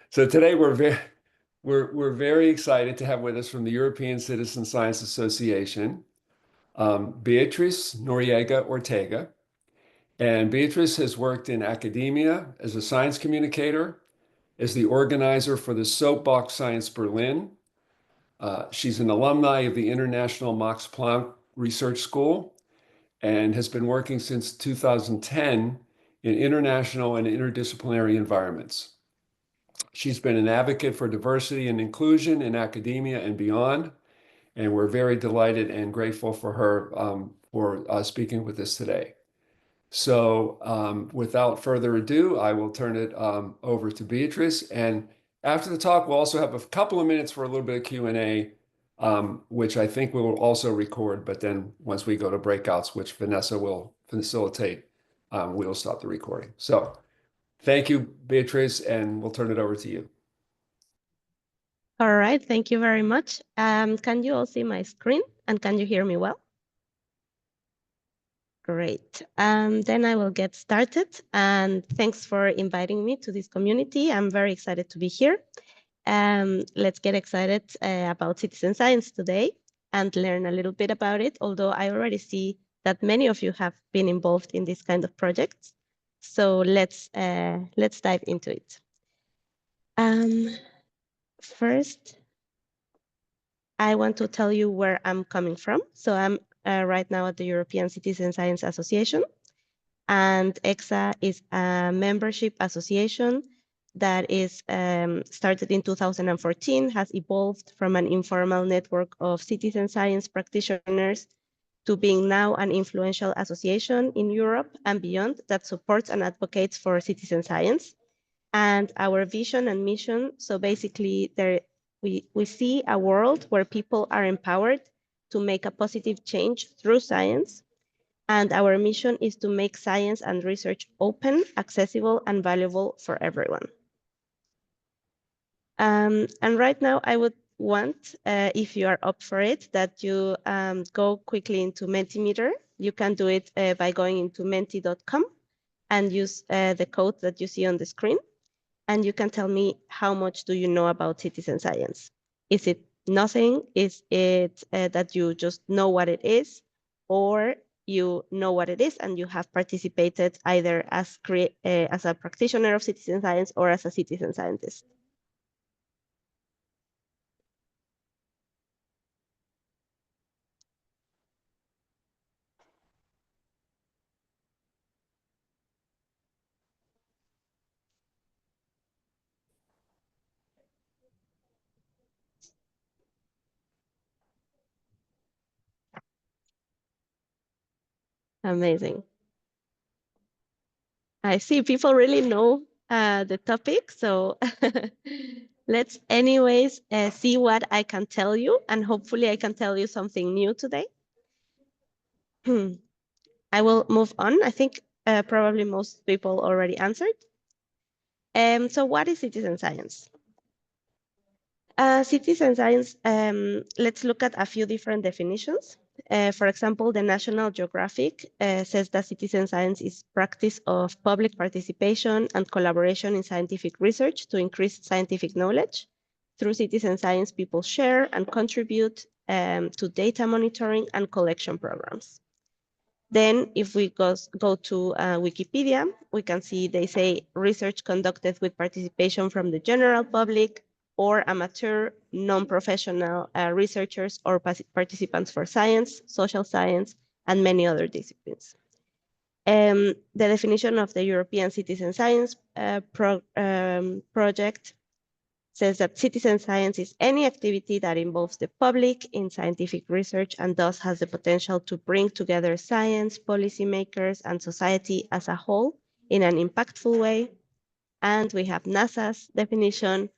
So today we're very excited to have with us from the European Citizen Science Association, Beatriz Noriega Ortega. And Beatriz has worked in academia as a science communicator, as the organizer for the Soapbox Science Berlin. She's an alumni of the International Max Planck Research School and has been working since 2010 in international and interdisciplinary environments. She's been an advocate for diversity and inclusion in academia and beyond, and we're very delighted and grateful for her for speaking with us today. So without further ado, I will turn it over to Beatriz. And after the talk, we'll also have a couple of minutes for a little bit of Q&A, which I think we will also record. But then once we go to breakouts, which Vanessa will facilitate, we'll stop the recording. So thank you, Beatriz, and we'll turn it over to you. All right, thank you very much. Can you all see my screen and can you hear me well? Great. Then I will get started. And thanks for inviting me to this community. I'm very excited to be here. Let's get excited about citizen science today and learn a little bit about it, although I already see that many of you have been involved in this kind of projects. So let's dive into it. First, I want to tell you where I'm coming from. So I'm right now at the European Citizen Science Association, and EXA is a membership association that is started in 2014, has evolved from an informal network of citizen science practitioners to being now an influential association in Europe and beyond that supports and advocates for citizen science. And our vision and mission, so basically we see a world where people are empowered to make a positive change through science. And our mission is to make science and research open, accessible, and valuable for everyone. And right now I would want, if you are up for it, that you go quickly into Mentimeter. You can do it by going into menti.com and use the code that you see on the screen. And you can tell me how much do you know about citizen science? Is it nothing? Is it that you just know what it is? Or you know what it is and you have participated either as a practitioner of citizen science or as a citizen scientist? Amazing. I see people really know the topic, so let's anyways see what I can tell you, and hopefully I can tell you something new today. I will move on. I think probably most people already answered. So what is citizen science? Citizen science, let's look at a few different definitions. For example, the National Geographic says that citizen science is practice of public participation and collaboration in scientific research to increase scientific knowledge. Through citizen science, people share and contribute to data monitoring and collection programs. Then if we go to Wikipedia, we can see they say research conducted with participation from the general public or amateur, non-professional researchers or participants for science, social science, and many other disciplines. The definition of the European Citizen Science Project says that citizen science is any activity that involves the public in scientific research and thus has the potential to bring together science, policymakers, and society as a whole in an impactful way. And we have NASA's definition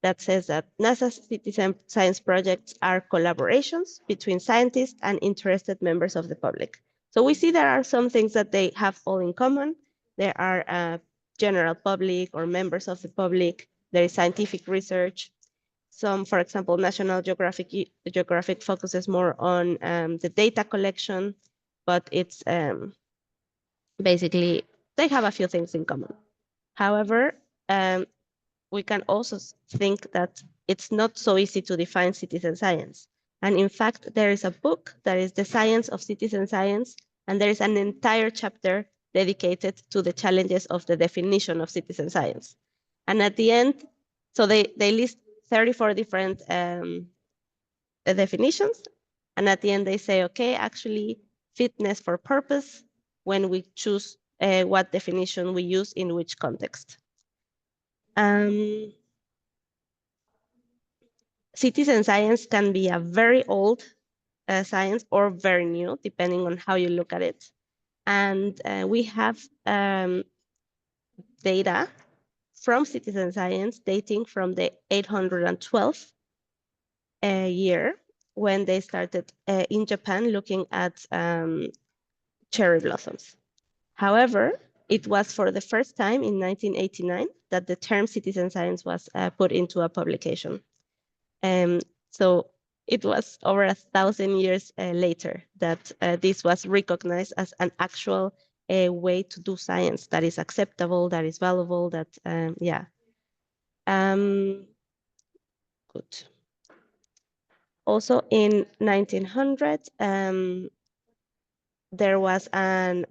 that says that NASA's citizen science projects are collaborations between scientists and interested members of the public. So we see there are some things that they have all in common. There are general public or members of the public. There is scientific research. Some, for example, National Geographic focuses more on the data collection, but it's basically, they have a few things in common. However, we can also think that it's not so easy to define citizen science. And in fact, there is a book that is The Science of Citizen Science, and there is an entire chapter dedicated to the challenges of the definition of citizen science. And at the end, so they list 34 different definitions. And at the end, they say, okay, actually, fitness for purpose when we choose what definition we use in which context. Citizen science can be a very old science or very new, depending on how you look at it. And we have data from citizen science dating from the 812 year when they started in Japan looking at cherry blossoms. However, it was for the first time in 1989 that the term citizen science was put into a publication. So it was over 1,000 years later that this was recognized as an actual way to do science that is acceptable, that is valuable, that, yeah. Good. Also in 1900, there was an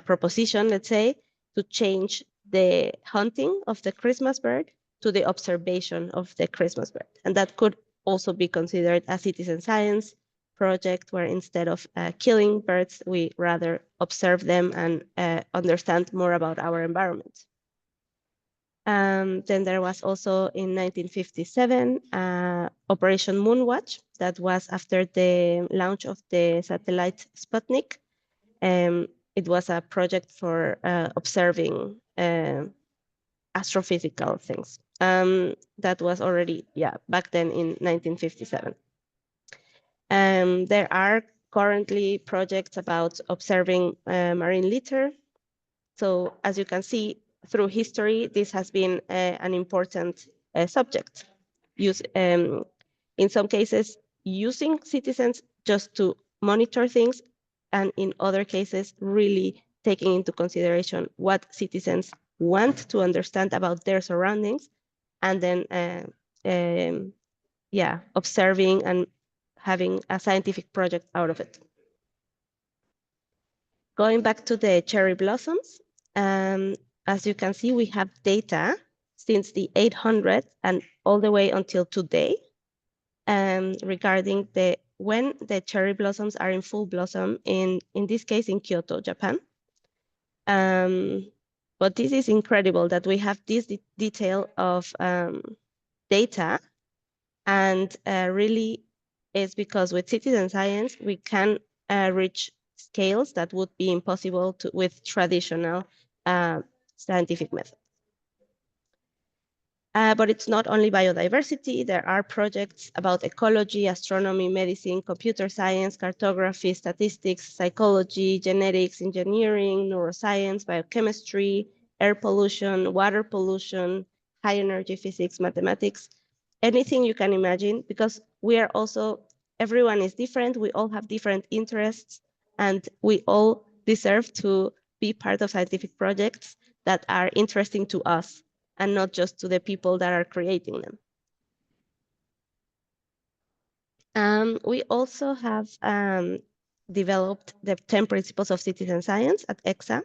proposition, let's say, to change the hunting of the Christmas bird to the observation of the Christmas bird. And that could also be considered a citizen science project where instead of killing birds, we rather observe them and understand more about our environment. Then there was also in 1957 Operation Moonwatch that was after the launch of the satellite Sputnik. It was a project for observing astrophysical things. That was already, back then in 1957. There are currently projects about observing marine litter. So as you can see, through history, this has been an important subject. In some cases, using citizens just to monitor things, and in other cases, really taking into consideration what citizens want to understand about their surroundings, and then, observing and having a scientific project out of it. Going back to the cherry blossoms, as you can see, we have data since the 800s and all the way until today regarding when the cherry blossoms are in full blossom, in this case in Kyoto, Japan. But this is incredible that we have this detail of data, and really is because with citizen science, we can reach scales that would be impossible with traditional scientific methods. But it's not only biodiversity. There are projects about ecology, astronomy, medicine, computer science, cartography, statistics, psychology, genetics, engineering, neuroscience, biochemistry, air pollution, water pollution, high energy physics, mathematics, anything you can imagine, because everyone is different. We all have different interests, and we all deserve to be part of scientific projects that are interesting to us, and not just to the people that are creating them. We also have developed the 10 principles of citizen science at EXA,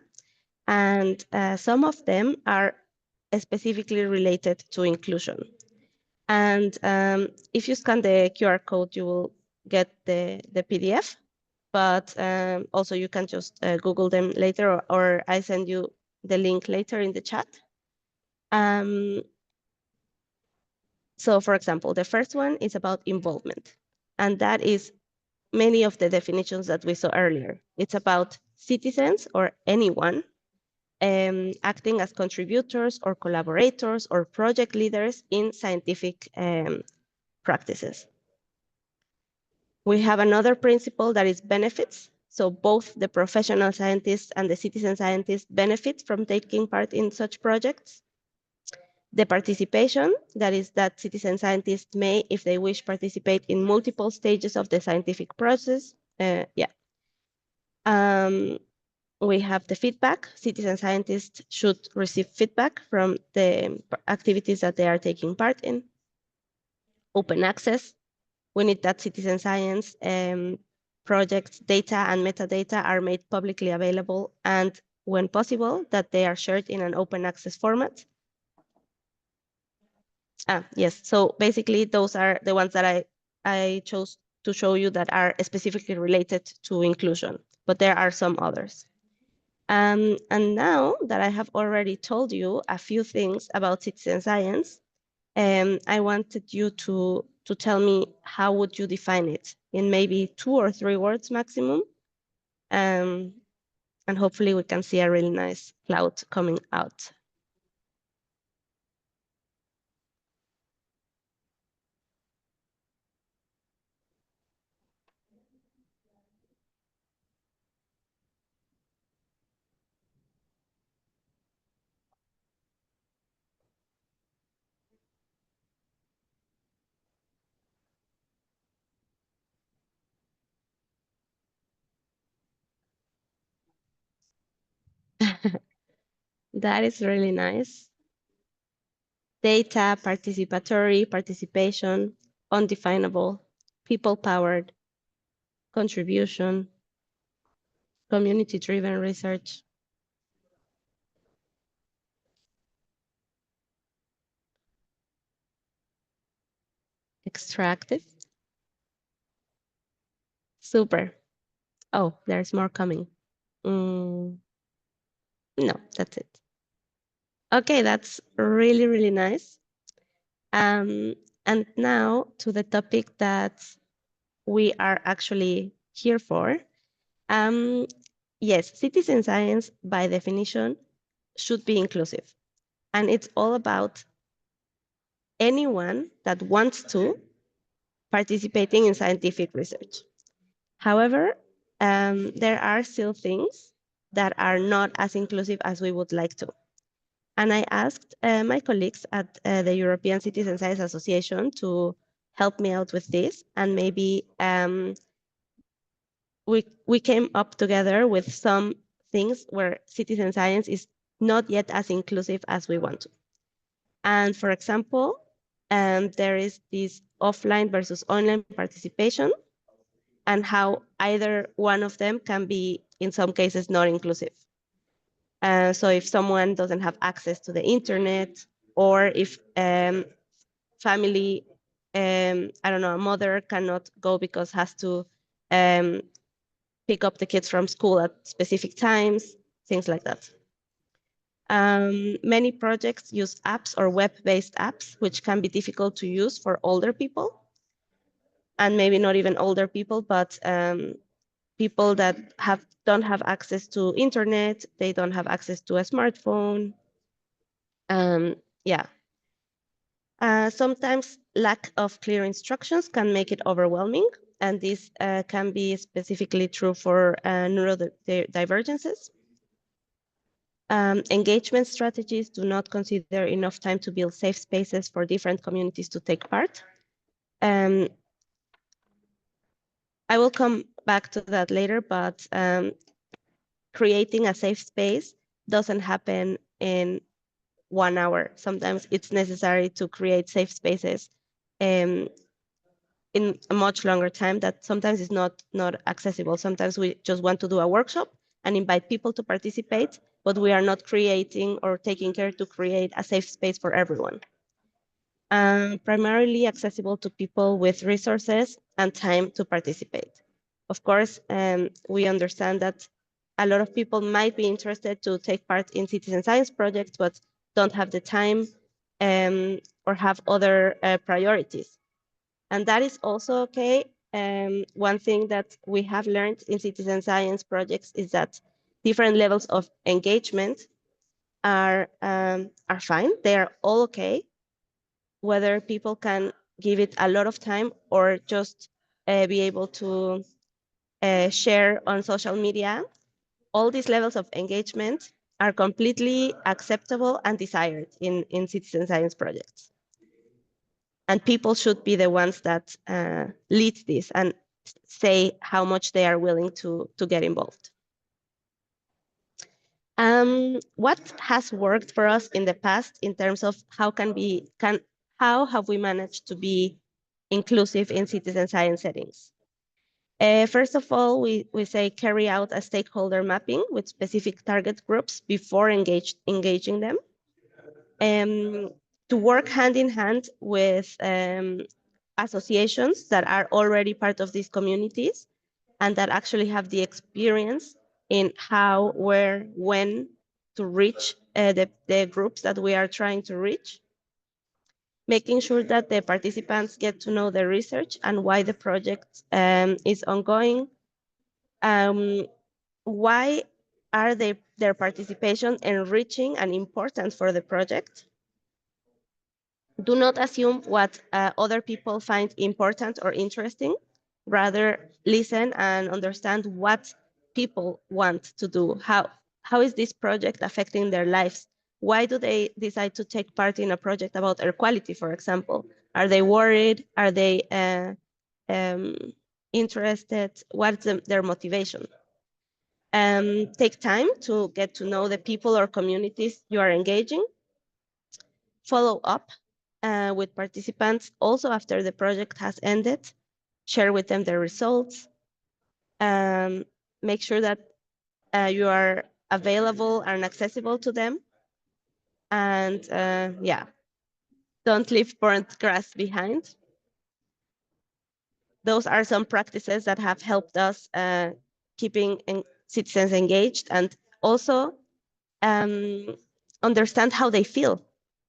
and some of them are specifically related to inclusion. And if you scan the QR code, you will get the PDF, but also you can just Google them later, or I send you the link later in the chat. So for example, the first one is about involvement, and that is many of the definitions that we saw earlier. It's about citizens or anyone acting as contributors or collaborators or project leaders in scientific practices. We have another principle that is benefits. So both the professional scientists and the citizen scientists benefit from taking part in such projects. The participation, that is that citizen scientists may, if they wish, participate in multiple stages of the scientific process. we have the feedback. Citizen scientists should receive feedback from the activities that they are taking part in. Open access. We need that citizen science projects data and metadata are made publicly available, and when possible, that they are shared in an open access format. Yes, so basically those are the ones that I chose to show you that are specifically related to inclusion, but there are some others. And now that I have already told you a few things about citizen science, I wanted you to tell me how would you define it in maybe 2 or 3 words maximum. And hopefully we can see a really nice cloud coming out. That is really nice. Data, participatory, participation, undefinable, people-powered, contribution, community-driven research. Extractive. Super. Oh, there's more coming. No, that's it. Okay, that's really, really nice. And now to the topic that we are actually here for. Yes, citizen science, by definition, should be inclusive. And it's all about anyone that wants to participating in scientific research. However, there are still things that are not as inclusive as we would like to. And I asked my colleagues at the European Citizen Science Association to help me out with this. And maybe we came up together with some things where citizen science is not yet as inclusive as we want to. And for example, there is this offline versus online participation and how either one of them can be, in some cases, not inclusive. So if someone doesn't have access to the internet, or if family, I don't know, a mother cannot go because has to pick up the kids from school at specific times, things like that. Many projects use apps or web-based apps, which can be difficult to use for older people, and maybe not even older people, but people that don't have access to internet, they don't have access to a smartphone. Yeah. Sometimes lack of clear instructions can make it overwhelming, and this can be specifically true for neurodivergences. Engagement strategies do not consider enough time to build safe spaces for different communities to take part. I will come back to that later, but creating a safe space doesn't happen in 1 hour. Sometimes it's necessary to create safe spaces in a much longer time that sometimes is not accessible. Sometimes we just want to do a workshop and invite people to participate, but we are not creating or taking care to create a safe space for everyone. Primarily accessible to people with resources and time to participate. Of course, we understand that a lot of people might be interested to take part in citizen science projects, but don't have the time or have other priorities. And that is also okay. One thing that we have learned in citizen science projects is that different levels of engagement are fine. They are all okay, whether people can give it a lot of time or just be able to share on social media. All these levels of engagement are completely acceptable and desired in citizen science projects. And people should be the ones that lead this and say how much they are willing to get involved. What has worked for us in the past in terms of how have we managed to be inclusive in citizen science settings? First of all, we say carry out a stakeholder mapping with specific target groups before engaging them. To work hand in hand with associations that are already part of these communities and that actually have the experience in how, where, when to reach the groups that we are trying to reach. Making sure that the participants get to know the research and why the project is ongoing. Why are their participation enriching and important for the project? Do not assume what other people find important or interesting. Rather, listen and understand what people want to do. How is this project affecting their lives? Why do they decide to take part in a project about air quality, for example? Are they worried? Are they interested? What's their motivation? Take time to get to know the people or communities you are engaging. Follow up with participants also after the project has ended. Share with them the results. Make sure that you are available and accessible to them. And yeah, don't leave burnt grass behind. Those are some practices that have helped us keeping citizens engaged and also understand how they feel.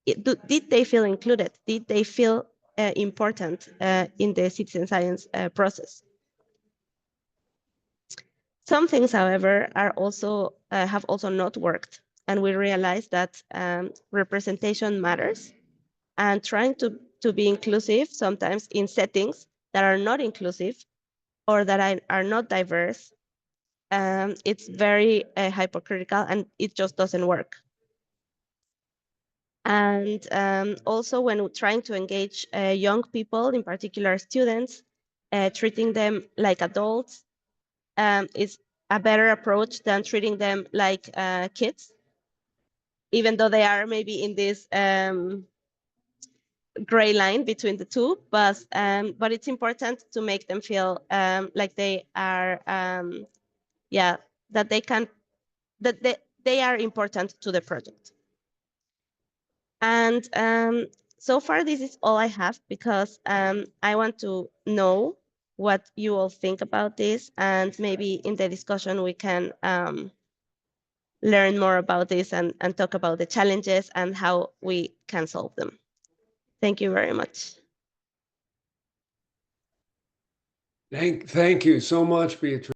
Did they feel included? Did they feel important in the citizen science process? Some things, however, are also have also not worked, and we realize that representation matters, and trying to be inclusive sometimes in settings that are not inclusive or that are not diverse, it's very hypocritical and it just doesn't work. And also when trying to engage young people, in particular students, treating them like adults is a better approach than treating them like kids, even though they are maybe in this gray line between the two, but it's important to make them feel like they are, yeah, that they can, that they are important to the project. And so far, this is all I have because I want to know what you all think about this, and maybe in the discussion we can learn more about this and talk about the challenges and how we can solve them. Thank you very much. Thank you so much, Beatriz.